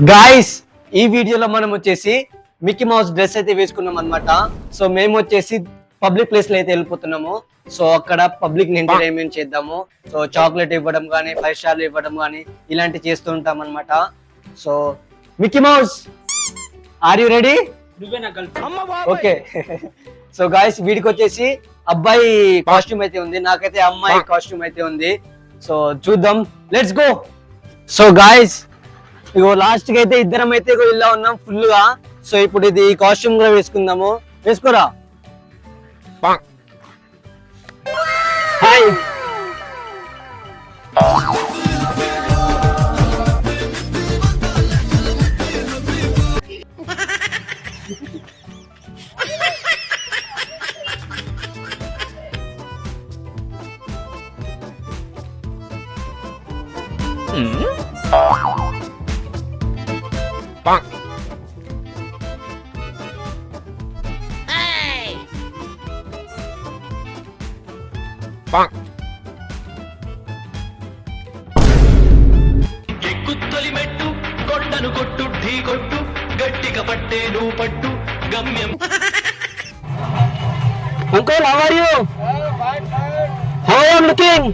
Guys ఈ వీడియోలో మనం వచ్చేసి మిక్కీ మౌస్ డ్రెస్ అయితే వేసుకున్నాం అనమాట. సో మేము వచ్చేసి పబ్లిక్ ప్లేస్ లో అయితే వెళ్ళిపోతున్నాము. సో అక్కడ పబ్లిక్ ని ఎంటర్టైన్మెంట్ చేద్దాము. సో చాక్లెట్ ఇవ్వడం కానీ 5 స్టార్లు ఇవ్వడం కానీ ఇలాంటి చేస్తూ ఉంటాం అనమాట. So Mickey Mouse are you ready? Okay. So guys వీడికి వచ్చేసి అబ్బాయి కాస్ట్యూమ్ అయితే ఉంది, నాకైతే అమ్మాయి కాస్ట్యూమ్ అయితే ఉంది. సో చూద్దాం, let's go. So guys ego last కి అయితే ఇద్దరం అయితే ఇలా ఉన్నాం ఫుల్ గా. సో ఇప్పుడు ఇది కాస్ట్యూమ్ కూడా వేసుకుందాము. వేసుకోరా. హాయ్. ఎక్కుత్తొలి మెట్టు కొండను కొట్టు ఢీ కొట్టు గట్టిగా పట్టే నువ్వు పట్టు గమ్యం. Uncle how are you? How I am looking?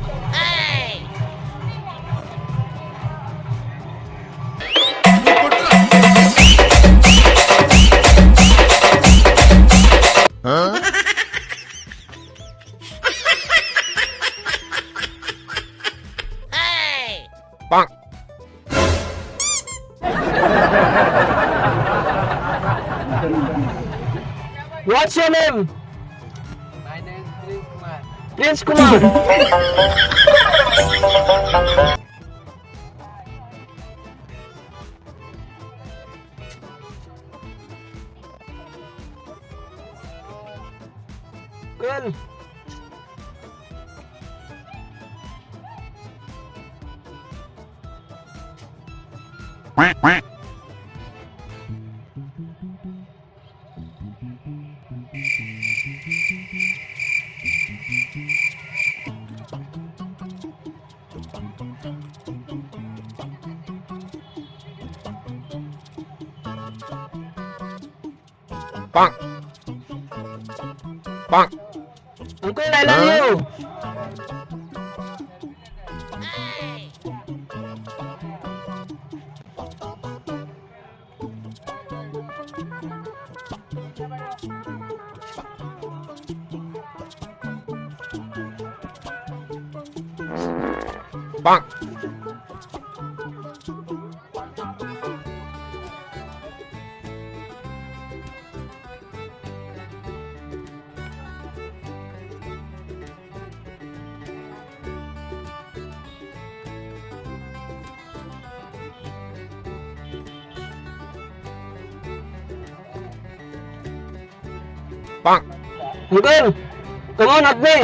What's your name? My name is Prince Kumar. Prince Kumar. Well, Uncle, I love you. Uncle, come on, hug me.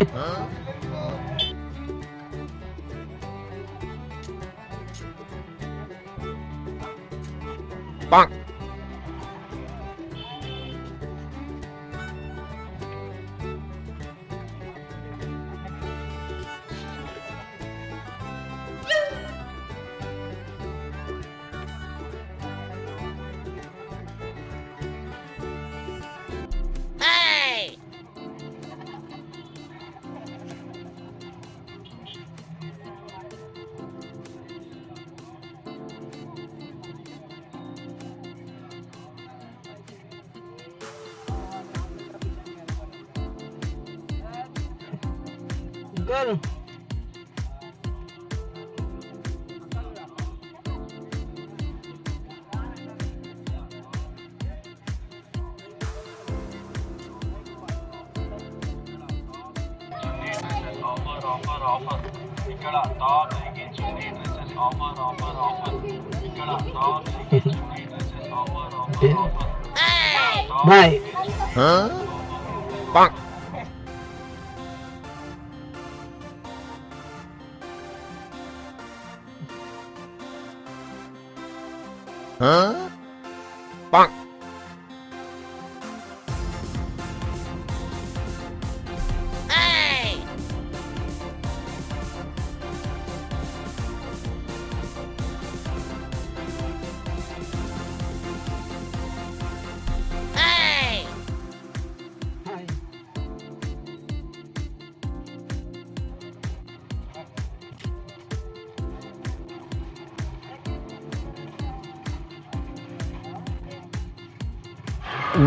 Uncle. Offer ఇక్కడ టాప్ చున్నీ డ్రెస్సెస్ ఆఫర్ ఇక్కడ top chunni dresses offer Bye.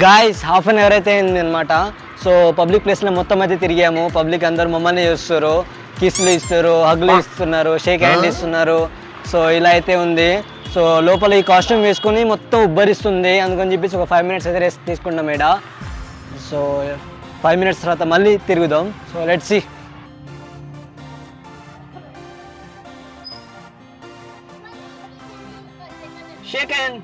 Guys half an hour అయితే అయింది అనమాట. So public ప్లేస్లో మొత్తం అయితే తిరిగాము. Public అందరూ మమ్మల్ని చూస్తారు, కిస్లు ఇస్తారు, హగ్లు ఇస్తున్నారు, షేక్ హ్యాండ్ ఇస్తున్నారు. సో ఇలా అయితే ఉంది. సో లోపల ఈ కాస్ట్యూమ్ వేసుకొని మొత్తం ఉబ్బరిస్తుంది. అందుకని చెప్పేసి ఒక 5 minutes అయితే రెస్ట్ తీసుకుంటాం మేడ. సో 5 minutes తర్వాత మళ్ళీ తిరుగుదాం. So let's see. Shake hand.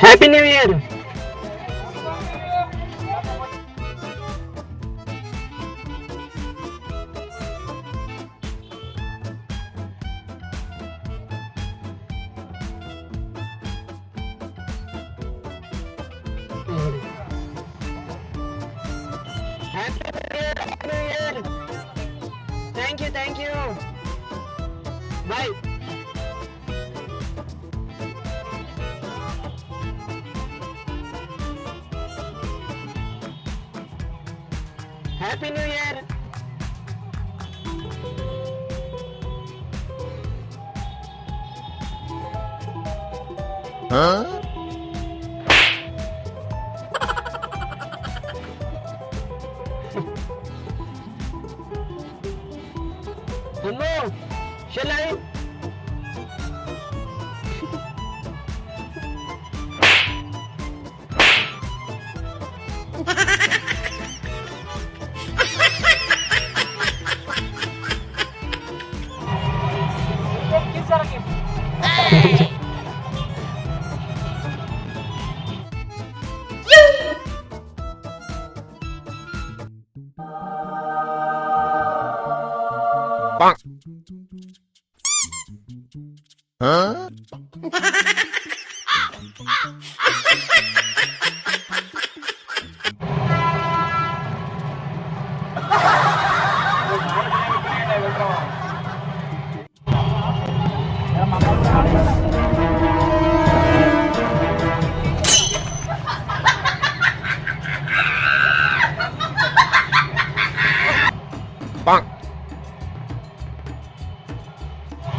Happy new year. Thank you. Bye. Happy New Year. Hello, shall I?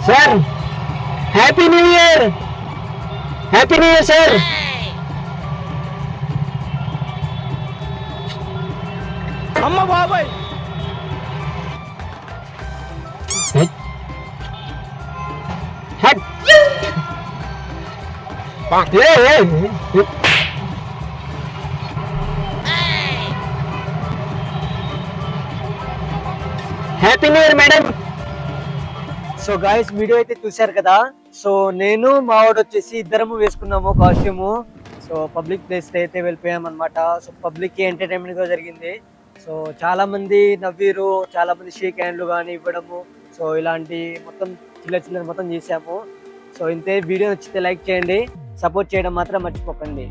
Sir, Happy New Year! Happy New Year, sir! Amma babai! Hat! Hey! Happy New Year, madam! So guys video అయితే చూశారు కదా. So నేను మా వాడు వచ్చేసి ఇద్దరము వేసుకున్నాము costume. So public place అయితే వెళ్ళిపోయాం అనమాట. సో పబ్లిక్ ఎంటర్టైన్మెంట్ గా జరిగింది. సో చాలా మంది నవ్వీరు, చాలా మంది షేక్ హ్యాండ్లు కానీ ఇవ్వడము. సో ఇలాంటి మొత్తం చిల్లర మొత్తం చేసాము. సో ఇంతే. వీడియో నచ్చితే లైక్ చేయండి, సపోర్ట్ చేయడం మాత్రం మర్చిపోకండి.